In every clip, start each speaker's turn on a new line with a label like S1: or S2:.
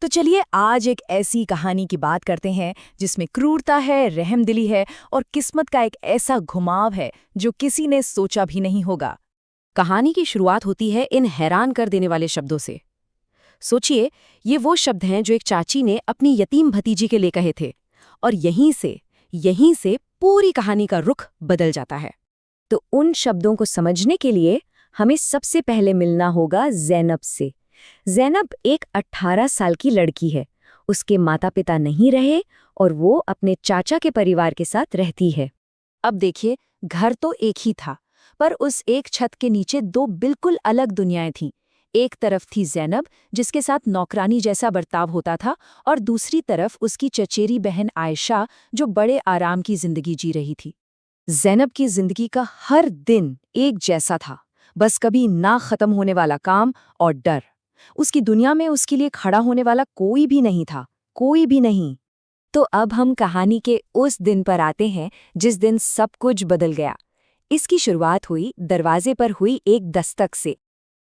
S1: तो चलिए आज एक ऐसी कहानी की बात करते हैं जिसमें क्रूरता है, रहमदिली है और किस्मत का एक ऐसा घुमाव है जो किसी ने सोचा भी नहीं होगा।
S2: कहानी की शुरुआत होती है इन हैरान कर देने वाले शब्दों से। सोचिए, ये वो शब्द हैं जो एक चाची ने अपनी यतीम भतीजी के लिए कहे थे, और यहीं से पूरी कहानी का रुख बदल जाता है।
S3: तो उन शब्दों को समझने के लिए हमें सबसे पहले मिलना होगा ज़ैनब से। ज़ैनब एक 18 साल की लड़की है। उसके माता पिता नहीं रहे और वो अपने चाचा के परिवार के साथ रहती है।
S2: अब देखिए, घर तो एक ही था, पर उस एक छत के नीचे दो बिल्कुल अलग दुनियाएं थीं। एक तरफ थी ज़ैनब, जिसके साथ नौकरानी जैसा बर्ताव होता था, और दूसरी तरफ उसकी चचेरी बहन आयशा, जो बड़े आराम की जिंदगी जी रही थी। ज़ैनब की जिंदगी का हर दिन एक जैसा था, बस कभी ना खत्म होने वाला काम और डर। उसकी दुनिया में उसके लिए खड़ा होने वाला कोई भी नहीं था, कोई भी नहीं।
S3: तो अब हम कहानी के उस दिन पर आते हैं जिस दिन सब कुछ बदल गया। इसकी शुरुआत हुई दरवाजे पर हुई एक दस्तक से।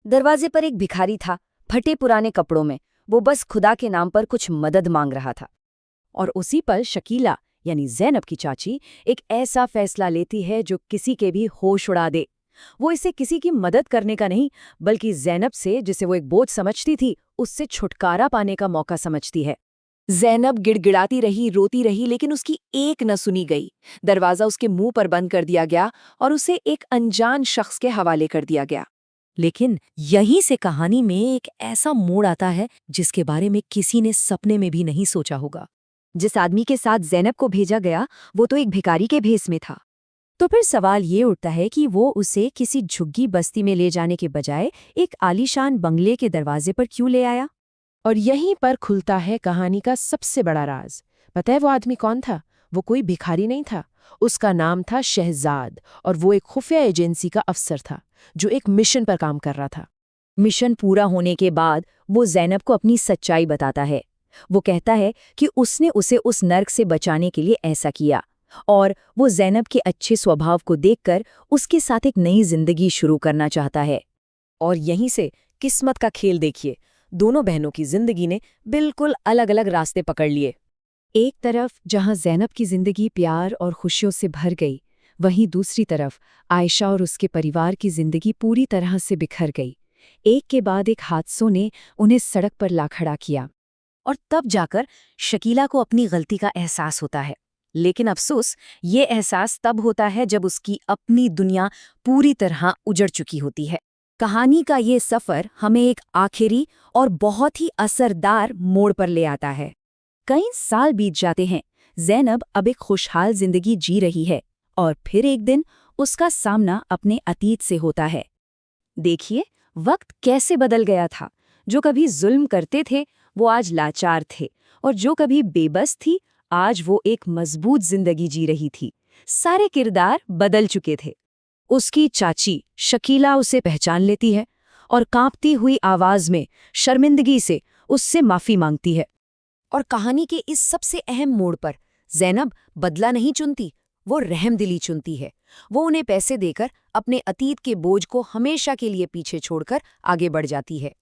S3: दरवाजे पर एक भिखारी था, फटे पुराने कपड़ों में। वो बस खुदा के नाम पर कुछ मदद मांग रहा था।
S2: और उसी पल शकीला यानी ज़ैनब की चाची एक ऐसा फैसला लेती है जो किसी के भी होश उड़ा दे। वो इसे किसी की मदद करने का नहीं, बल्कि ज़ैनब से, जिसे वो एक बोझ समझती थी, उससे छुटकारा पाने का मौका समझती है। ज़ैनब गिड़गिड़ाती रही, रोती रही, लेकिन उसकी एक न सुनी गई। दरवाज़ा उसके मुंह पर बंद कर दिया गया और उसे एक अनजान शख्स के हवाले कर दिया गया।
S3: लेकिन यहीं से कहानी में एक ऐसा मोड़ आता है जिसके बारे में किसी ने सपने में भी नहीं सोचा होगा। जिस आदमी के साथ ज़ैनब को भेजा गया वो तो एक भिखारी के भेस में था। तो फिर सवाल ये उठता है कि वो उसे किसी झुग्गी बस्ती में ले जाने के बजाय एक आलीशान बंगले के दरवाजे पर क्यों ले आया?
S4: और यहीं पर खुलता है कहानी का सबसे बड़ा राज। पता है वो आदमी कौन था? वो कोई भिखारी नहीं था। उसका नाम था शहजाद, और वो एक खुफिया एजेंसी का अफसर था जो एक मिशन पर काम कर रहा था।
S3: मिशन पूरा होने के बाद वो ज़ैनब को अपनी सच्चाई बताता है। वो कहता है कि उसने उसे उस नर्क से बचाने के लिए ऐसा किया, और वो ज़ैनब के अच्छे स्वभाव को देखकर उसके साथ एक नई जिंदगी शुरू करना चाहता है।
S2: और यहीं से किस्मत का खेल देखिए। दोनों बहनों की जिंदगी ने बिल्कुल अलग अलग रास्ते पकड़ लिए।
S3: एक तरफ जहां ज़ैनब की जिंदगी प्यार और खुशियों से भर गई, वहीं दूसरी तरफ आयशा और उसके परिवार की जिंदगी पूरी तरह से बिखर गई। एक के बाद एक हादसों ने उन्हें सड़क पर ला खड़ा किया।
S2: और तब जाकर शकीला को अपनी गलती का एहसास होता है। लेकिन अफसोस, ये एहसास तब होता है जब उसकी अपनी दुनिया पूरी तरह उजड़ चुकी होती है।
S3: कहानी का ये सफ़र हमें एक आखिरी और बहुत ही असरदार मोड़ पर ले आता है। कई साल बीत जाते हैं, ज़ैनब अब एक खुशहाल जिंदगी जी रही है, और फिर एक दिन उसका सामना अपने अतीत से होता है। देखिए, वक्त कैसे बदल गया था। जो कभी जुल्म करते थे वो आज लाचार थे, और जो कभी बेबस थी आज वो एक मजबूत जिंदगी जी रही थी। सारे किरदार बदल चुके थे। उसकी चाची शकीला उसे पहचान लेती है और कांपती हुई आवाज में शर्मिंदगी से उससे माफी मांगती है।
S2: और कहानी के इस सबसे अहम मोड़ पर ज़ैनब बदला नहीं चुनती, वो रहमदिली चुनती है। वो उन्हें पैसे देकर अपने अतीत के बोझ को हमेशा के लिए पीछे छोड़कर आगे बढ़ जाती है।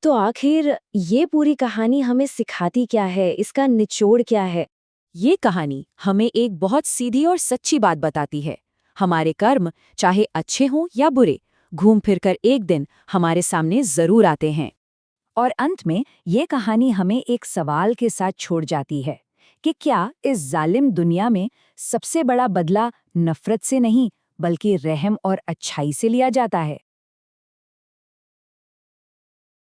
S3: तो आखिर ये पूरी कहानी हमें सिखाती क्या है? इसका निचोड़ क्या है?
S2: ये कहानी हमें एक बहुत सीधी और सच्ची बात बताती है। हमारे कर्म चाहे अच्छे हों या बुरे, घूम फिरकर एक दिन हमारे सामने जरूर आते हैं।
S3: और अंत में ये कहानी हमें एक सवाल के साथ छोड़ जाती है कि क्या इस जालिम दुनिया में सबसे बड़ा बदला नफरत से नहीं बल्कि रहम और अच्छाई से लिया जाता है?